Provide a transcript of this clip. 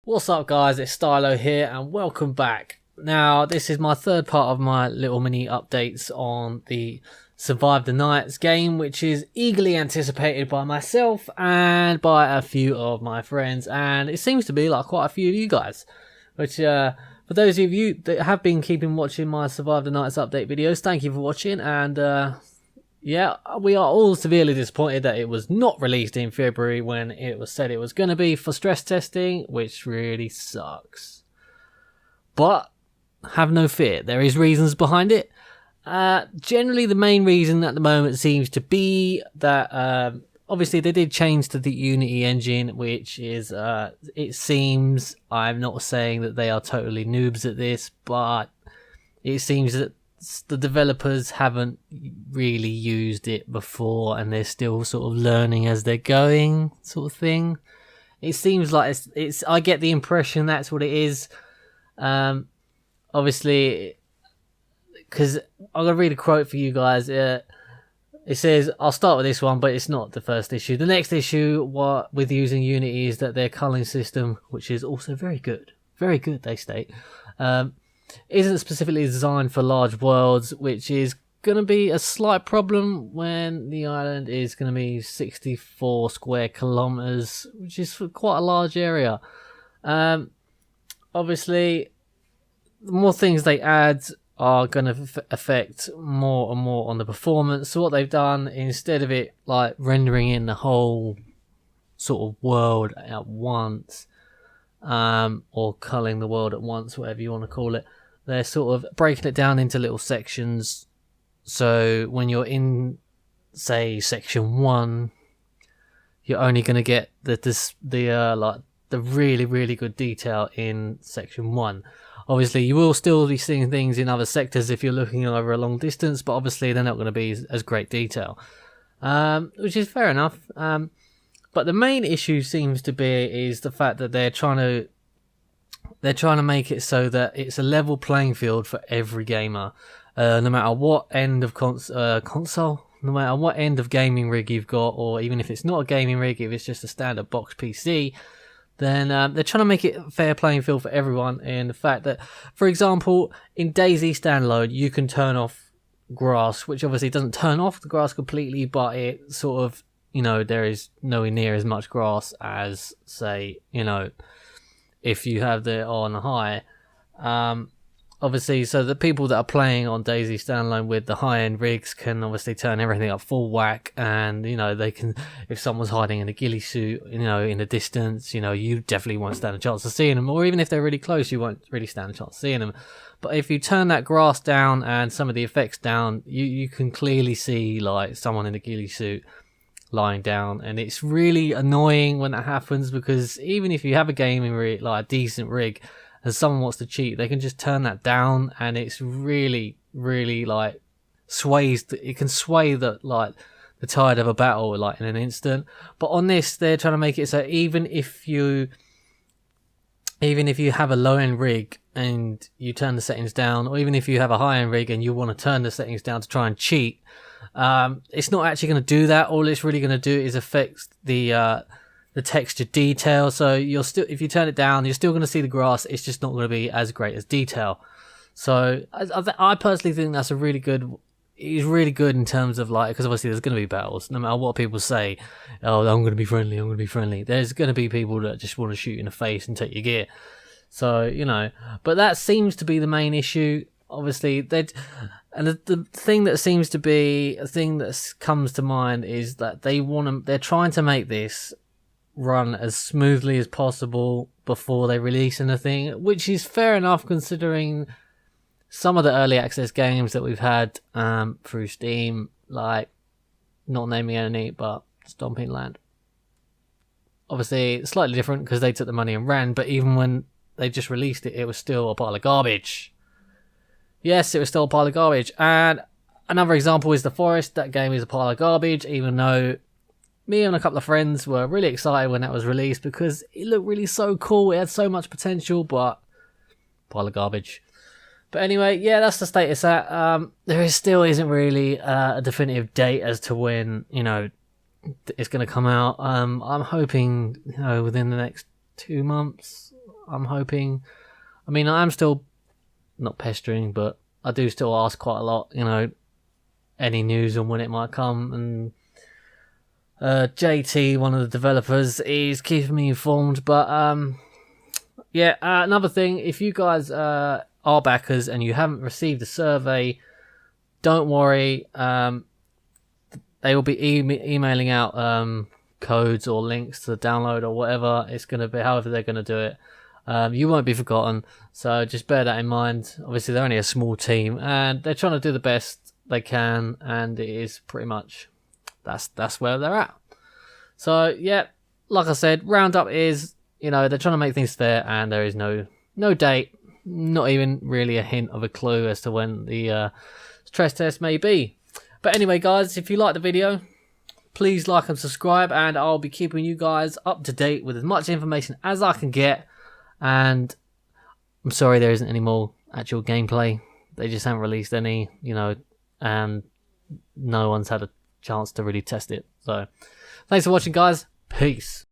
What's up guys, it's Stylo here and welcome back. Now this is my third part of my little mini updates on the Survive the Nights game, which is eagerly anticipated by myself and by a few of my friends, and it seems to be like quite a few of you guys, which for those of you that have been keeping watching my Survive the Nights update videos, thank you for watching. And yeah, we are all severely disappointed that it was not released in February when it was said it was going to be for stress testing, which really sucks. But have no fear, there is reasons behind it. Generally, the main reason at the moment seems to be that obviously they did change to the Unity engine, which is, it seems, I'm not saying that they are totally noobs at this, but it seems that the developers haven't really used it before and they're still sort of learning as they're going, sort of thing. It seems like it's I get the impression that's what it is. Obviously, because I'm gonna read a quote for you guys. It says, I'll start with this one, but it's not the first issue. The next issue with using Unity is that their culling system, which is also very good, they state, isn't specifically designed for large worlds, which is going to be a slight problem when the island is going to be 64 square kilometers, which is quite a large area. Obviously, the more things they add are going to affect more and more on the performance. So what they've done, instead of it like rendering in the whole sort of world at once, or culling the world at once, whatever you want to call it, they're sort of breaking it down into little sections. So when you're in, say, section 1, you're only going to get the really good detail in section 1. Obviously, you will still be seeing things in other sectors if you're looking over a long distance, but obviously they're not going to be as great detail, which is fair enough. But the main issue seems to be is the fact that they're trying to make it so that it's a level playing field for every gamer, no matter what end of console, no matter what end of gaming rig you've got, or even if it's not a gaming rig, if it's just a standard box PC, then they're trying to make it a fair playing field for everyone. And the fact that, for example, in DayZ standalone, you can turn off grass, which obviously doesn't turn off the grass completely, but it sort of, there is nowhere near as much grass as, say, if you have it on high. Obviously, so the people that are playing on DayZ standalone with the high-end rigs can obviously turn everything up full whack, and they can, if someone's hiding in a ghillie suit, in the distance, you definitely won't stand a chance of seeing them, or even if they're really close, you won't really stand a chance of seeing them. But if you turn that grass down and some of the effects down, you can clearly see like someone in a ghillie suit lying down, and it's really annoying when that happens, because even if you have a gaming rig, like a decent rig, and someone wants to cheat, they can just turn that down, and it's really like it can sway the tide of a battle like in an instant. But on this, they're trying to make it so even if you have a low-end rig and you turn the settings down, or even if you have a high-end rig and you want to turn the settings down to try and cheat, it's not actually going to do that. All it's really going to do is affect the texture detail. So you're still, if you turn it down, you're still going to see the grass. It's just not going to be as great as detail. So I personally think that's really good in terms of like, because obviously there's going to be battles. No matter what people say, oh, I'm going to be friendly. There's going to be people that just want to shoot you in the face and take your gear. So but that seems to be the main issue. Obviously, and the thing that seems to be a thing that comes to mind is that they're trying to make this run as smoothly as possible before they release anything, which is fair enough considering some of the early access games that we've had through Steam, like, not naming any, but Stomping Land. Obviously, it's slightly different because they took the money and ran, but even when they just released it, it was still a pile of garbage. Yes, it was still a pile of garbage. And another example is The Forest. That game is a pile of garbage, even though me and a couple of friends were really excited when that was released because it looked really so cool. It had so much potential, but pile of garbage. But anyway, yeah, that's the status at. There still isn't really a definitive date as to when, it's going to come out. I'm hoping, within the next 2 months. I'm hoping. I mean, I am still not pestering, but I do still ask quite a lot, you know, any news on when it might come. And JT, one of the developers, is keeping me informed. But yeah, another thing, if you guys are backers and you haven't received a survey, don't worry. They will be emailing out codes or links to the download or whatever it's going to be, however they're going to do it. You won't be forgotten, so just bear that in mind. Obviously, they're only a small team, and they're trying to do the best they can, and it is pretty much that's where they're at. So yeah, like I said, Roundup is, you know, they're trying to make things fair, and there is no date, not even really a hint of a clue as to when the stress test may be. But anyway, guys, if you like the video, please like and subscribe, and I'll be keeping you guys up to date with as much information as I can get. And I'm sorry there isn't any more actual gameplay. They just haven't released any, you know, and no one's had a chance to really test it. So thanks for watching, guys. Peace.